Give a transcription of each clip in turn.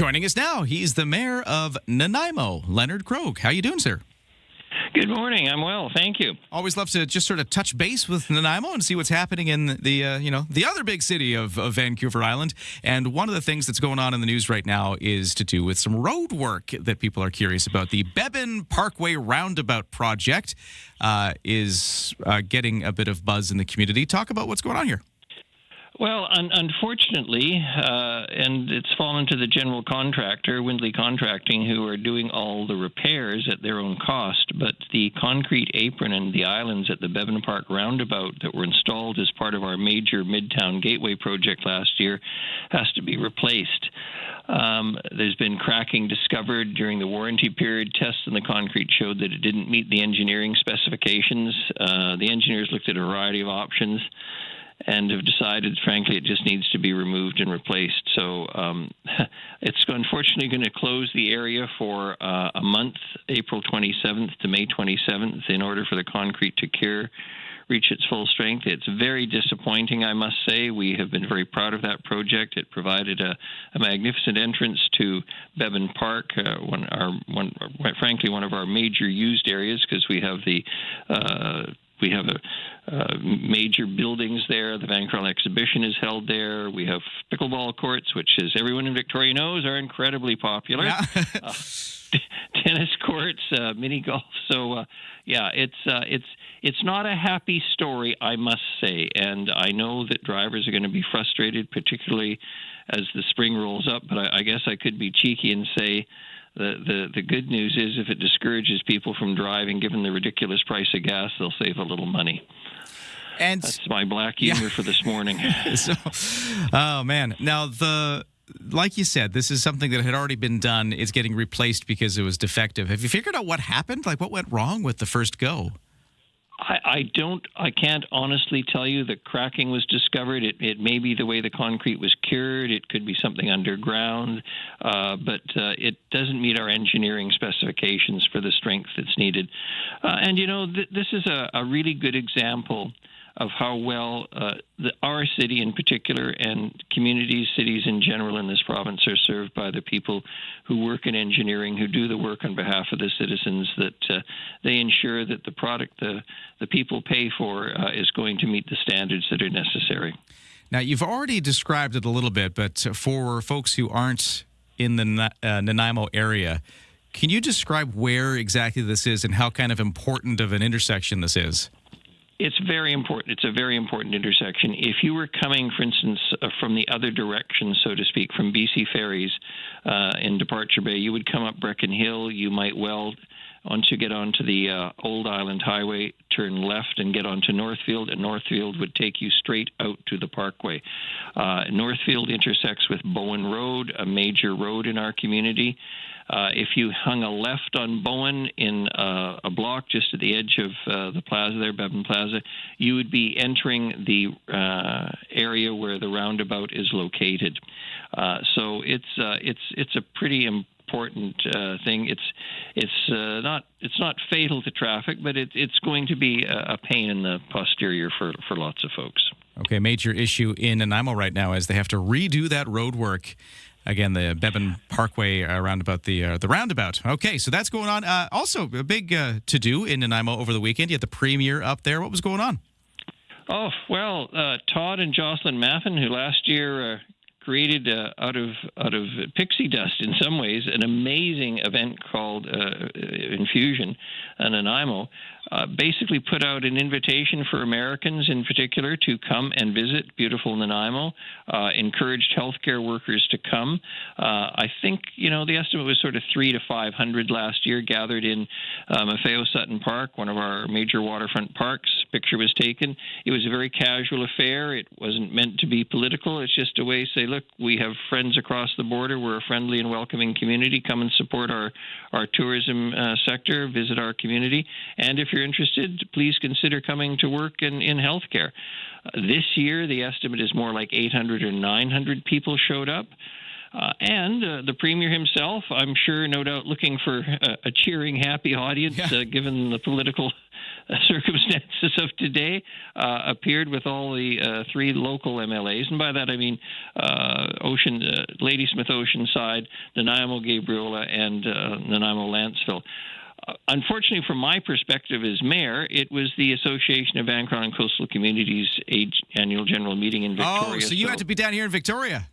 Joining us now, he's the mayor of Nanaimo, Leonard Krog. How you doing, sir? Good morning. I'm well, thank you. Always love to just sort of touch base with Nanaimo and see what's happening in the other big city of Vancouver Island. And one of the things that's going on in the news right now is to do with some road work that people are curious about. The Beban Parkway Roundabout project is getting a bit of buzz in the community. Talk about what's going on here. Well, unfortunately, and it's fallen to the general contractor, Windley Contracting, who are doing all the repairs at their own cost. But the concrete apron and the islands at the Beban Park Roundabout that were installed as part of our major Midtown Gateway project last year has to be replaced. There's been cracking discovered during the warranty period. Tests in the concrete showed that it didn't meet the engineering specifications. The engineers looked at a variety of options and have decided, frankly, it just needs to be removed and replaced. So it's unfortunately going to close the area for a month, April 27th to May 27th, in order for the concrete to cure, reach its full strength. It's very disappointing, I must say. We have been very proud of that project. It provided a magnificent entrance to Beban Park, frankly, one of our major used areas, because we have major buildings there. The Vancouver Exhibition is held there. We have pickleball courts, which, as everyone in Victoria knows, are incredibly popular. Yeah. Tennis courts, mini golf. So, it's not a happy story, I must say. And I know that drivers are going to be frustrated, particularly as the spring rolls up. But I guess I could be cheeky and say, the good news is if it discourages people from driving, given the ridiculous price of gas, they'll save a little money. And that's my black humor for this morning. Oh, man. Now, like you said, this is something that had already been done. It's getting replaced because it was defective. Have you figured out what happened? Like, what went wrong with the first go? I can't honestly tell you. The cracking was discovered. It may be the way the concrete was cured. It could be something underground, but it doesn't meet our engineering specifications for the strength that's needed. And, this is a really good example of how well our city in particular and cities in general in this province are served by the people who work in engineering, who do the work on behalf of the citizens, that they ensure that the product the people pay for is going to meet the standards that are necessary. Now, you've already described it a little bit, but for folks who aren't in the Nanaimo area, can you describe where exactly this is and how kind of important of an intersection this is? It's very important. It's a very important intersection. If you were coming, for instance, from the other direction, so to speak, from BC Ferries in Departure Bay, you would come up Brecon Hill. You might once you get onto the Old Island Highway, turn left and get onto Northfield, and Northfield would take you straight out to the Parkway. Northfield intersects with Bowen Road, a major road in our community. If you hung a left on Bowen in a block just at the edge of the plaza there, Beban Plaza, you would be entering the area where the roundabout is located. So it's a pretty important thing. It's not fatal to traffic, but it's going to be a pain in the posterior for lots of folks. Okay, major issue in Nanaimo right now is they have to redo that road work. Again, the Beban Parkway roundabout, the roundabout. Okay, so that's going on. Also, a big to-do in Nanaimo over the weekend. You had the premiere up there. What was going on? Oh, well, Todd and Jocelyn Maffin, who last year created out of pixie dust in some ways an amazing event called Infusion in Nanaimo, basically put out an invitation for Americans in particular to come and visit beautiful Nanaimo, encouraged healthcare workers to come. I think, the estimate was sort of 300 to 500 last year gathered in Maffeo Sutton Park, one of our major waterfront parks. Picture was taken. It was a very casual affair. It wasn't meant to be political. It's just a way to say, look, we have friends across the border. We're a friendly and welcoming community. Come and support our tourism sector, visit our community. And if you're interested, please consider coming to work in healthcare. This year, the estimate is more like 800 or 900 people showed up. And the Premier himself, I'm sure, no doubt, looking for a cheering, happy audience, given the political circumstances of today, appeared with all the 3 local MLAs, and by that I mean Ladysmith Oceanside, Nanaimo Gabriola, and Nanaimo Lanceville. Unfortunately, from my perspective as mayor, it was the Association of Vancouver and Coastal Communities annual general meeting in Victoria. Oh, so you had to be down here in Victoria.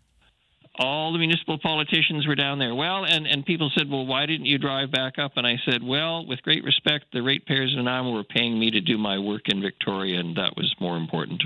All the municipal politicians were down there. Well, and people said, well, why didn't you drive back up? And I said, well, with great respect, the ratepayers in Nanaimo were paying me to do my work in Victoria, and that was more important.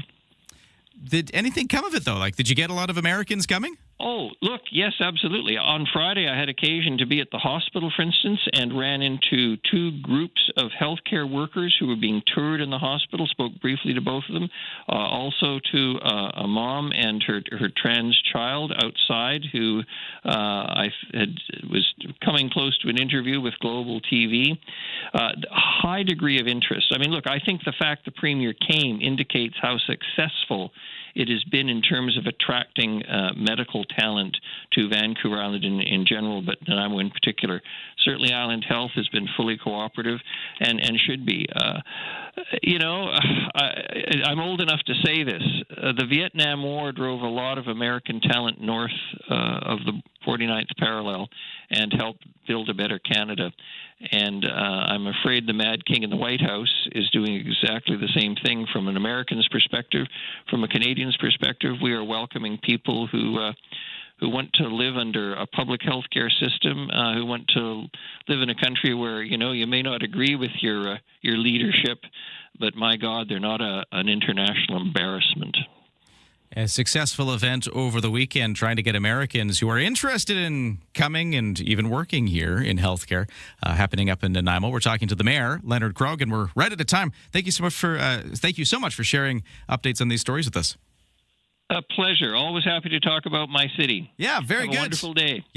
Did anything come of it, though? Like, did you get a lot of Americans coming? Oh, look, yes, absolutely. On Friday, I had occasion to be at the hospital, for instance, and ran into 2 groups of healthcare workers who were being toured in the hospital, spoke briefly to both of them, also to a mom and her trans child outside who was coming close to an interview with Global TV. High degree of interest. I mean, look, I think the fact the Premier came indicates how successful it has been in terms of attracting medical talent to Vancouver Island in general, but Nanaimo in particular. Certainly Island Health has been fully cooperative and should be. I'm old enough to say this. The Vietnam War drove a lot of American talent north of the 49th parallel and helped build a better Canada. And I'm afraid the Mad King in the White House is doing exactly the same thing from an American's perspective. From a Canadian's perspective, we are welcoming people who want to live under a public health care system, who want to live in a country where, you may not agree with your leadership, but my God, they're not an international embarrassment. A successful event over the weekend trying to get Americans who are interested in coming and even working here in healthcare happening up in Nanaimo. We're talking to the mayor, Leonard Krog, and we're right at a time. Thank you so much for sharing updates on these stories with us. A pleasure. Always happy to talk about my city. Yeah, very good. Have a wonderful day.